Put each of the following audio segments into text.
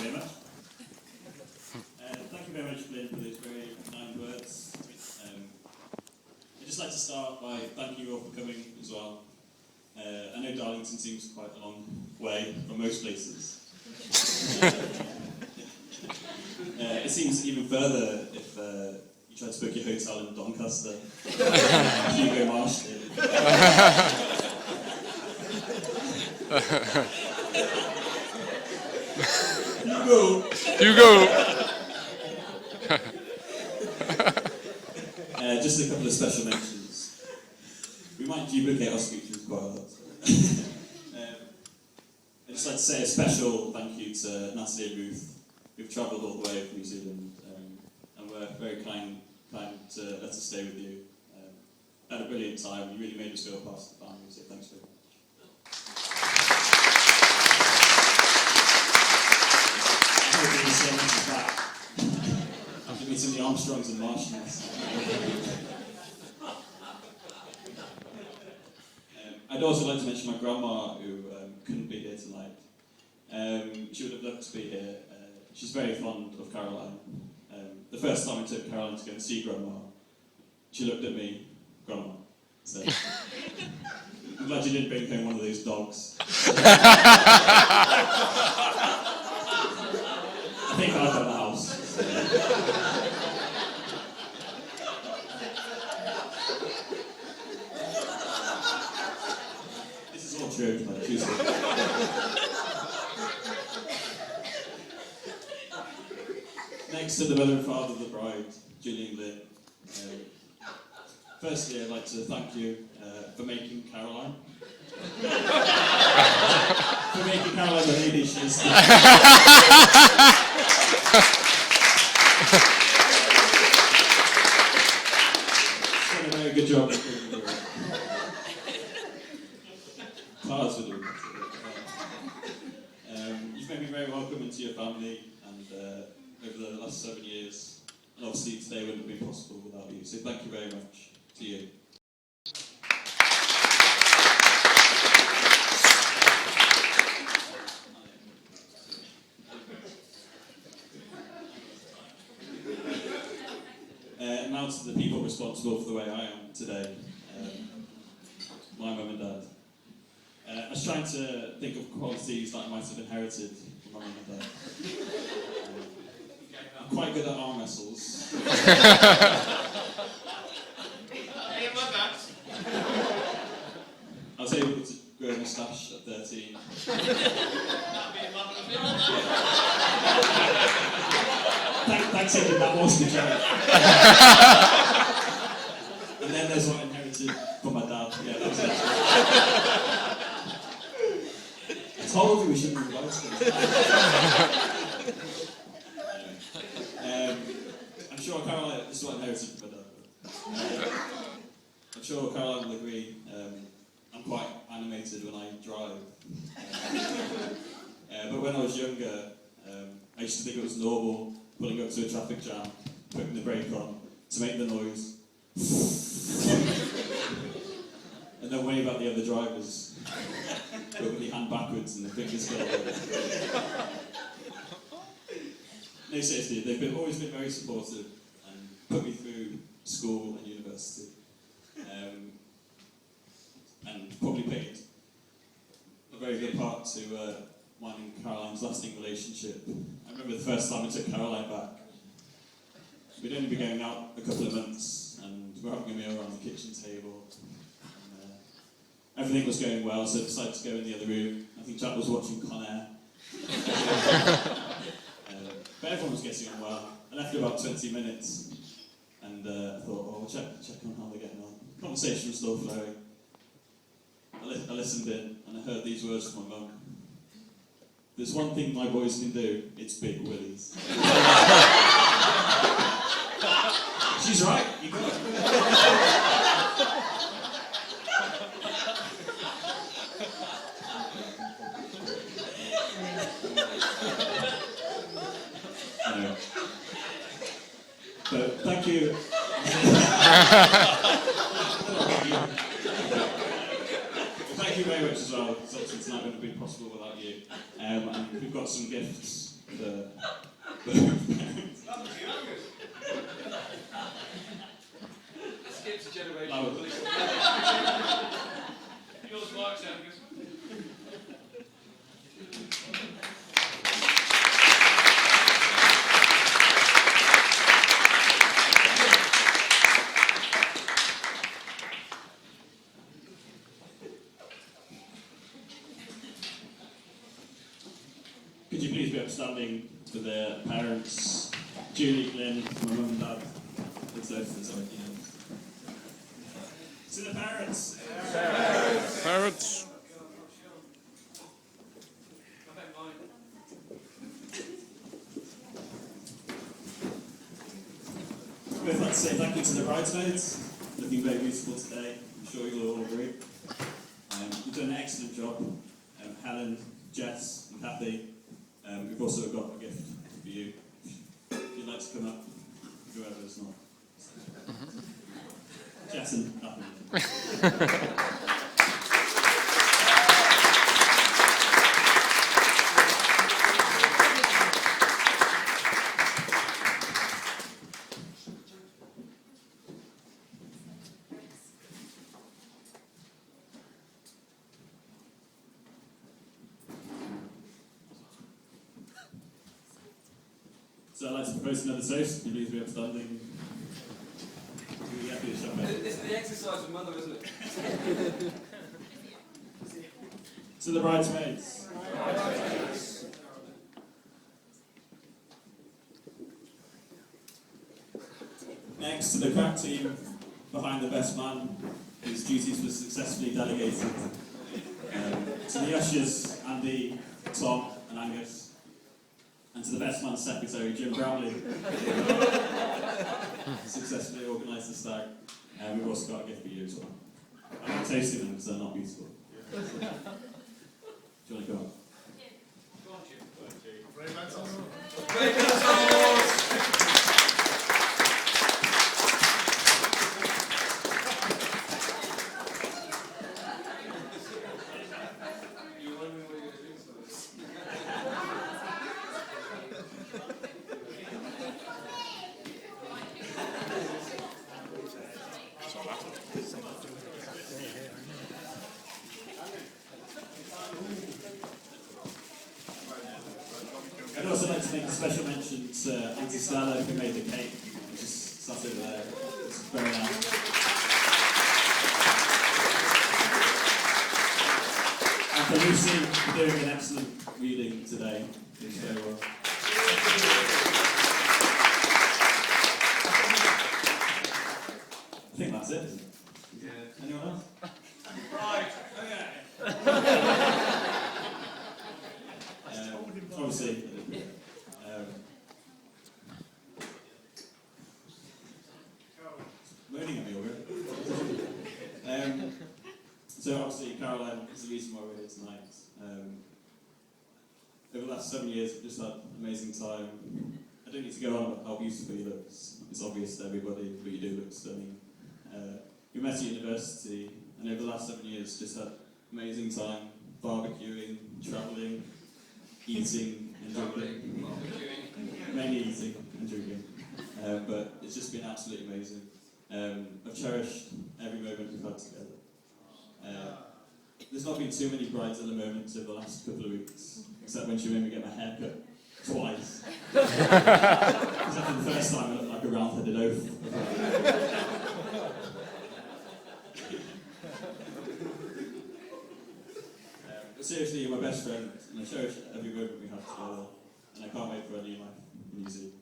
very much. Thank you very much, Flynn, for those very kind words. I'd just like to start by thanking you all for coming as well. I know Darlington seems quite a long way from most places. It seems even further if you try to book your hotel in Doncaster. Hugo Marsh did. Hugo! Just a couple of special mentions. We might duplicate our speeches quite a lot. I'd just like to say a special thank you to Natalie and Ruth, who've travelled all the way from New Zealand, and were very kind to let us stay with you. Had a brilliant time. You really made us feel part of the family, so thanks very much. I hope the same is back. After meeting the Armstrongs and Martians. I'd also like to mention my grandma, who couldn't be here tonight. She would have loved to be here. She's very fond of Caroline. The first time I took Caroline to go and see Grandma, she looked at me, Grandma, said, I'm glad you didn't bring home one of those dogs. I think I've got the house. This is all true, like, Tuesday. Next to the mother and father of the bride, Julie and Lynn. Firstly, I'd like to thank you for making Caroline. For making Caroline the lady she is today. She's done a very good job. Cards with her. You've made me very welcome into your family, and over the last 7 years, and obviously today wouldn't have been possible without you, so thank you very much to you. Now to the people responsible for the way I am today, my mum and dad. I was trying to think of qualities that I might have inherited from my mum and dad. I'm quite good at arm wrestles. I was able to grow a moustache at 13. Thanks, Adrian, that was the joke. And then there's what I inherited from my dad. Yeah, that was it. I told you we shouldn't have invited him. I'm sure Caroline, this is what I inherited from my dad. I'm sure Caroline will agree. I'm quite animated when I drive. But when I was younger, I used to think it was normal pulling up to a traffic jam, putting the brake on to make the noise, and then wave at the other drivers, but with the hand backwards and the fingers go over. No, seriously, they've always been very supportive and put me through school and university, and probably played a very good part to mine and Caroline's lasting relationship. I remember the first time I took Caroline back. We'd only been going out a couple of months, and we were having a meal around the kitchen table. And, everything was going well, so I decided to go in the other room. I think Jack was watching Con Air. But everyone was getting on well. I left for about 20 minutes, and I thought, oh, I'll check on how they're getting on. Conversation was still flowing. I listened in, and I heard these words from my mum. There's one thing my boys can do, it's big willies. She's right, you got it. Anyway. But thank you. Thank you very much as well, because obviously tonight wouldn't have been possible without you. And we've got some gifts the Skips a generation. Oh. Yours works, Angus. Could you please be upstanding for their parents, Julie, Glenn, my mum and dad, and Sophie, sorry, to the parents. Parents. We'd like to say thank you to the bridesmaids, looking very beautiful today. I'm sure you'll all agree. You've done an excellent job. Helen, Jess, and Kathy. We've also got a gift for you. If you'd like to come up, whoever's not. Jess and Kathy. So I'd like to propose another toast. Can you please be upstanding? Really happy to shop This is the exercise of mother, isn't it? To the bridesmaids. Next, to the crack team behind the best man, whose duties were successfully delegated. To the ushers, Andy, Tom, and Angus. And to the best man's secretary, Jim Brownlee, successfully organised the stag. And we've also got a gift for you as well. I'm not tasting them because they're not beautiful. Do you want to go on? I'd also like to make a special mention to Auntie Stella, who made the cake, which is sat over there. It's very nice. And for Lucy, for doing an excellent reading today. Did very well. I think that's it, isn't it? Yeah. Anyone else? Right, okay. Obviously, moaning at me already. So obviously, Caroline is the reason why we're here tonight. Over the last 7 years, we've just had an amazing time. I don't need to go on about how beautiful you look. It's obvious to everybody, but you do look stunning. We met at university, and over the last 7 years, just had amazing time barbecuing, travelling, eating and drinking. Mainly eating and drinking. But it's just been absolutely amazing. I've cherished every moment we've had together. There's not been too many bridezilla moments over the last couple of weeks, except when she made me get my hair cut twice. Except for the first time I looked like a round-headed oaf. But seriously, you're my best friend, and I cherish every moment we have together, and I can't wait for a new life in New Zealand.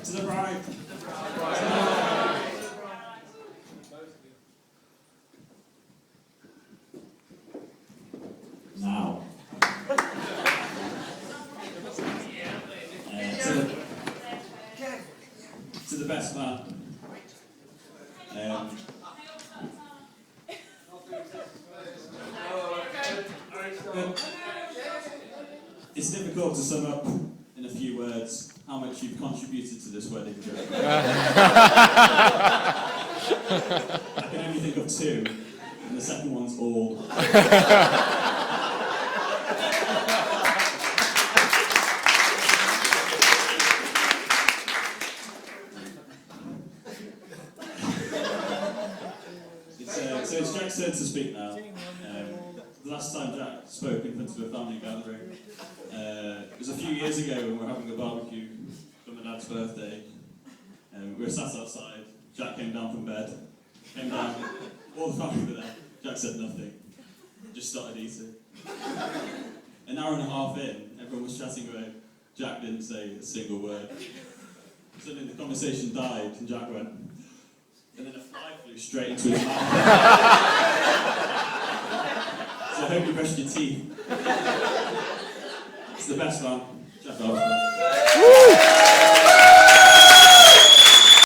To the bride. Now. To the best man. It's difficult to sum up in a few words how much you've contributed to this wedding journey. I can only think of two. and the second one's all. So it's Jack's turn to speak now. The last time Jack spoke in front of a family gathering, it was a few years ago when we were having a barbecue for my dad's birthday. We were sat outside, Jack came down from bed, came down, all the family were there. Jack said nothing, just started eating. An hour and a half in, everyone was chatting away. Jack didn't say a single word. Suddenly the conversation died and Jack went, and then a fly flew straight into his mouth. So I hope you brushed your teeth. It's the best man, Dr. Armstrong.